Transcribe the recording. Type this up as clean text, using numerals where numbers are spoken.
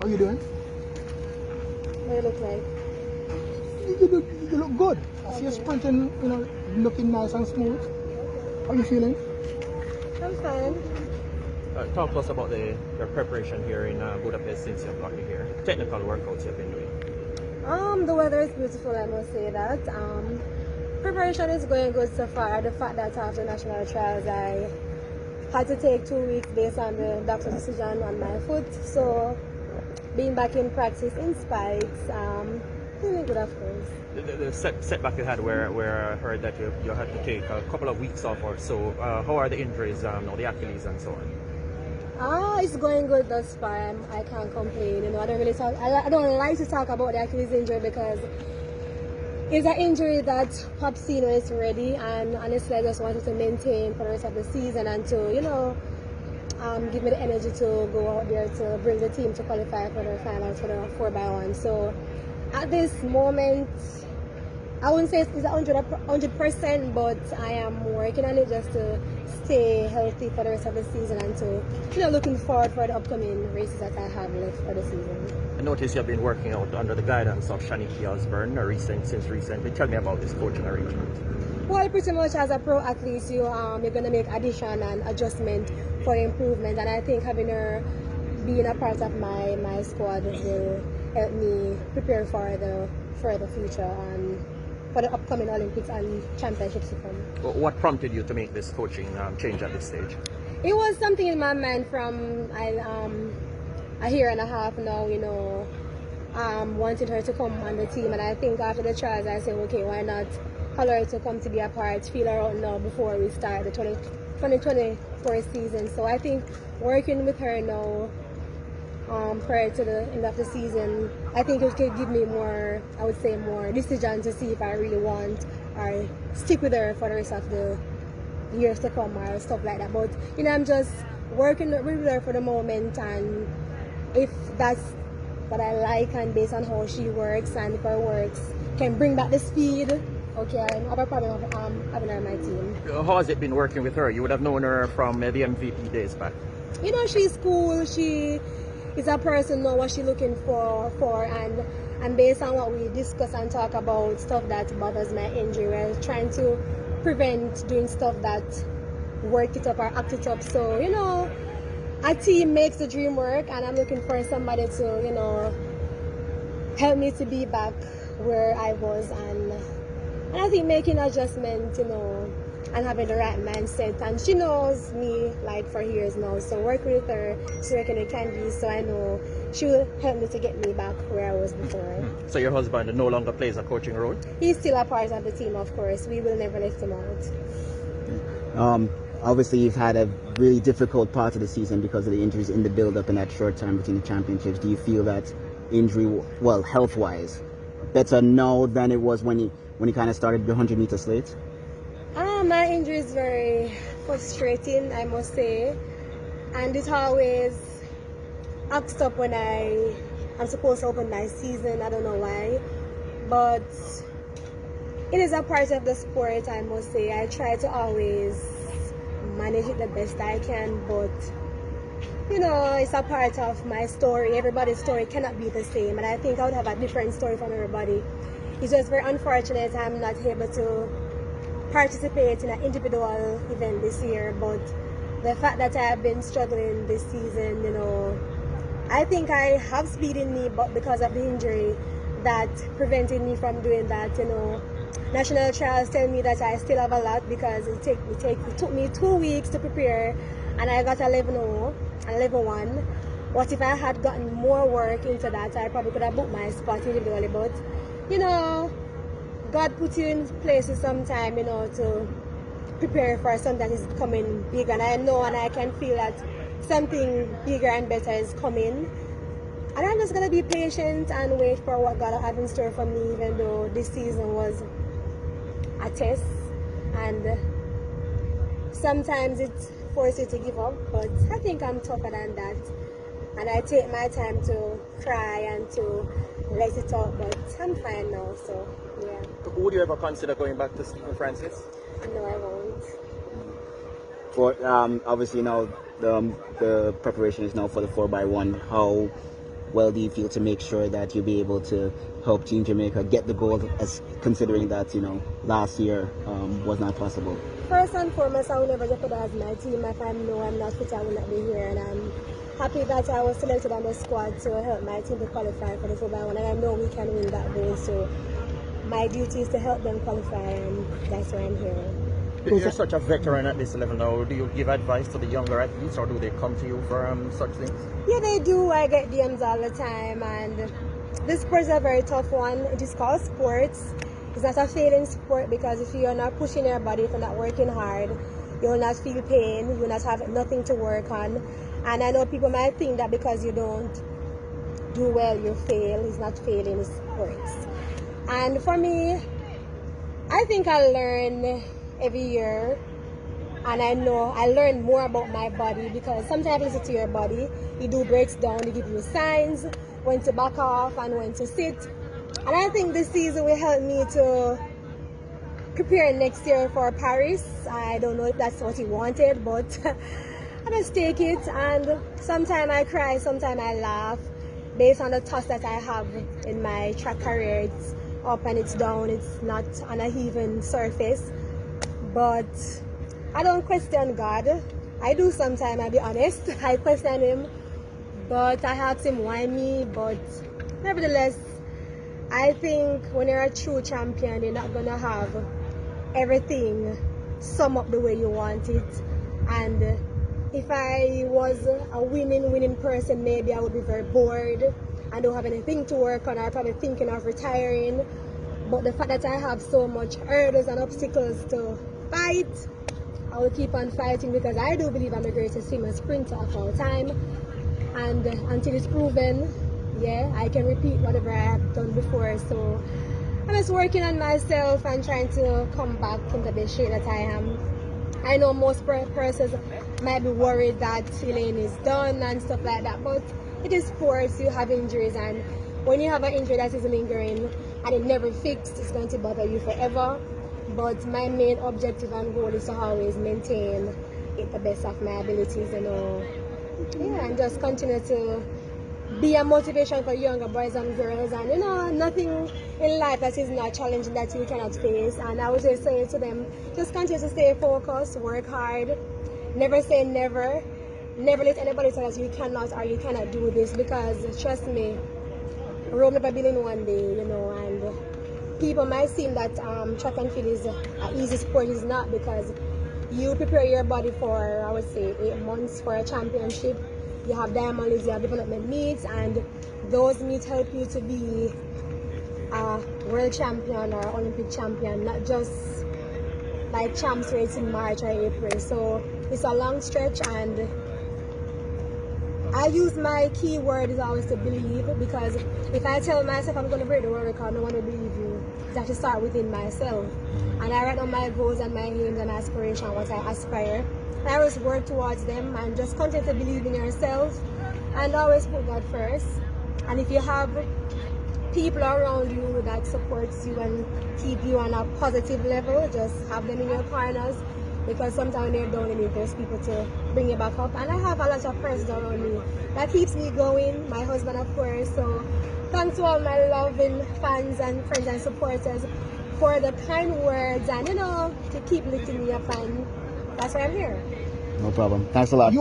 How you doing? What do you look like? You look good. I see you sprinting, looking nice and smooth. How you feeling? I'm fine. Talk to us about your preparation here in Budapest since you've gotten here. Technical workouts you've been doing. The weather is beautiful, I must say that. Preparation is going good so far. The fact that after national trials I had to take 2 weeks based on the doctor's decision on my foot. So being back in practice in spikes, feeling good of course. The setback you had where I heard that you had to take a couple of weeks off or so. How are the injuries now, the Achilles and so on? It's going good thus far. I can't complain. I don't really talk. I don't like to talk about the Achilles injury because it's an injury that pops in when it's ready, and honestly, I just wanted to maintain for the rest of the season and to, give me the energy to go out there to bring the team to qualify for the finals for the 4x1. So at this moment, I wouldn't say it's 100%, but I am working on it just to stay healthy for the rest of the season and to, looking forward for the upcoming races that I have left for the season. I noticed you've been working out under the guidance of Shaniki Osborne since recently. Tell me about this coaching arrangement. Well, pretty much as a pro athlete, you're going to make addition and adjustment for improvement, and I think having her being a part of my squad will help me prepare for the future and for the upcoming Olympics and championships to come. What prompted you to make this coaching change at this stage? It was something in my mind from a year and a half now, wanting her to come on the team, and I think after the trials I said, okay, why not allow her to come to be a part, feel her out now before we start the 2024 season. So I think working with her now prior to the end of the season, I think it could give me more decision to see if I really want or stick with her for the rest of the years to come or stuff like that. But I'm just working with her for the moment, and if that's what I like and based on how she works and if her works can bring back the speed, okay, I don't have a problem having her on my team. How has it been working with her? You would have known her from the MVP days back. She's cool. She is a person know what she's looking for, and based on what we discuss and talk about stuff that bothers my injury, we're trying to prevent doing stuff that work it up or act it up. So a team makes the dream work, and I'm looking for somebody to help me to be back where I was, and I think making adjustment and having the right mindset, and she knows me like for years now, so working with her, she's working with Candy, so I know she will help me to get me back where I was before. So your husband no longer plays a coaching role? He's still a part of the team, of course. We will never let him out. Obviously you've had a really difficult part of the season because of the injuries in the build-up and that short time between the championships. Do you feel that injury, health-wise, better now than it was when you kind of started the 100-meter slate? My injury is very frustrating, I must say, and it always acts up when I'm supposed to open my season. I don't know why, but it is a part of the sport, I must say. I try to always manage it the best I can, but it's a part of my story. Everybody's story cannot be the same, and I think I would have a different story from everybody. It's just very unfortunate I'm not able to participate in an individual event this year, but the fact that I have been struggling this season, I think I have speed in me, but because of the injury that prevented me from doing that, national trials tell me that I still have a lot because it took me 2 weeks to prepare, and I got 11.0 and 11.1. What if I had gotten more work into that? I probably could have booked my spot individually, but God puts you in places sometime, to prepare for something that is coming big, and I know and I can feel that something bigger and better is coming. And I'm just gonna be patient and wait for what God has in store for me, even though this season was a test, and sometimes it forces you to give up, but I think I'm tougher than that, and I take my time to cry and to let it out, but I'm fine now, so yeah. Would you ever consider going back to Stephen Francis? No, I won't. For obviously now the preparation is now for the 4x1. How well do you feel to make sure that you'll be able to help Team Jamaica get the gold, as considering that, you know, last year was not possible? First and foremost, I will never jeopardize my team. If I know I'm not fit, I will not be here. And I'm happy that I was selected on the squad to help my team to qualify for the football one. And I know we can win that goal. So my duty is to help them qualify, and that's why I'm here. You're such a veteran at this level now. Do you give advice to the younger athletes, or do they come to you for such things? Yeah, they do. I get DMs all the time, and this sport is a very tough one. It is called sports. It's not a failing sport, because if you're not pushing your body, if you're not working hard, you will not feel pain, you will not have nothing to work on. And I know people might think that because you don't do well, you fail. It's not failing, it's sports. And for me, I think I learn every year, and I know I learn more about my body, because sometimes you listen to your body, it do breaks down, it give you signs when to back off and when to sit. And I think this season will help me to prepare next year for Paris. I don't know if that's what he wanted, but I just take it. And sometimes I cry, sometimes I laugh, based on the thoughts that I have in my track career. It's up and it's down, it's not on an even surface. But I don't question God. I do sometimes, I'll be honest. I question him, but I ask him why me. But nevertheless, I think when you're a true champion, you're not gonna have everything sum up the way you want it. And if I was a winning person, maybe I would be very bored and don't have anything to work on. I'm probably thinking of retiring. But the fact that I have so much hurdles and obstacles to fight, I will keep on fighting, because I do believe I'm the greatest female sprinter of all time. And until it's proven, yeah, I can repeat whatever I have done before. So I'm just working on myself and trying to come back into the shape that I am. I know most persons might be worried that Elaine is done and stuff like that, but it is sports, you have injuries, and when you have an injury that is lingering and it never fixed, it's going to bother you forever. But my main objective and goal is to always maintain it the best of my abilities, you know. Yeah, and just continue to be a motivation for younger boys and girls, and you know, nothing in life that is not challenging that you cannot face. And I would just say to them, just continue to stay focused, work hard, never say never, never let anybody tell us you cannot or you cannot do this, because trust me, Rome never been in one day, you know. And people might seem that track and field is an easy sport. It's not, because you prepare your body for, I would say, 8 months for a championship. You have diamond leagues, you have development meets, and those meets help you to be a world champion or Olympic champion, not just like champs race in March or April. So it's a long stretch, and I use my key word is always to believe, because if I tell myself I'm going to break the world record, no one will believe you. It has to start within myself. And I write down my goals and my aims and aspirations, what I aspire. I always work towards them, and just continue to believe in yourself and always put God first. And if you have people around you that supports you and keep you on a positive level, just have them in your corners, because sometimes when you're down, you need those people to bring you back up. And I have a lot of friends around me that keeps me going, my husband of course. So thanks to all my loving fans and friends and supporters for the kind words, and you know, to keep lifting me up, and that's why I'm here. No problem. Thanks a lot.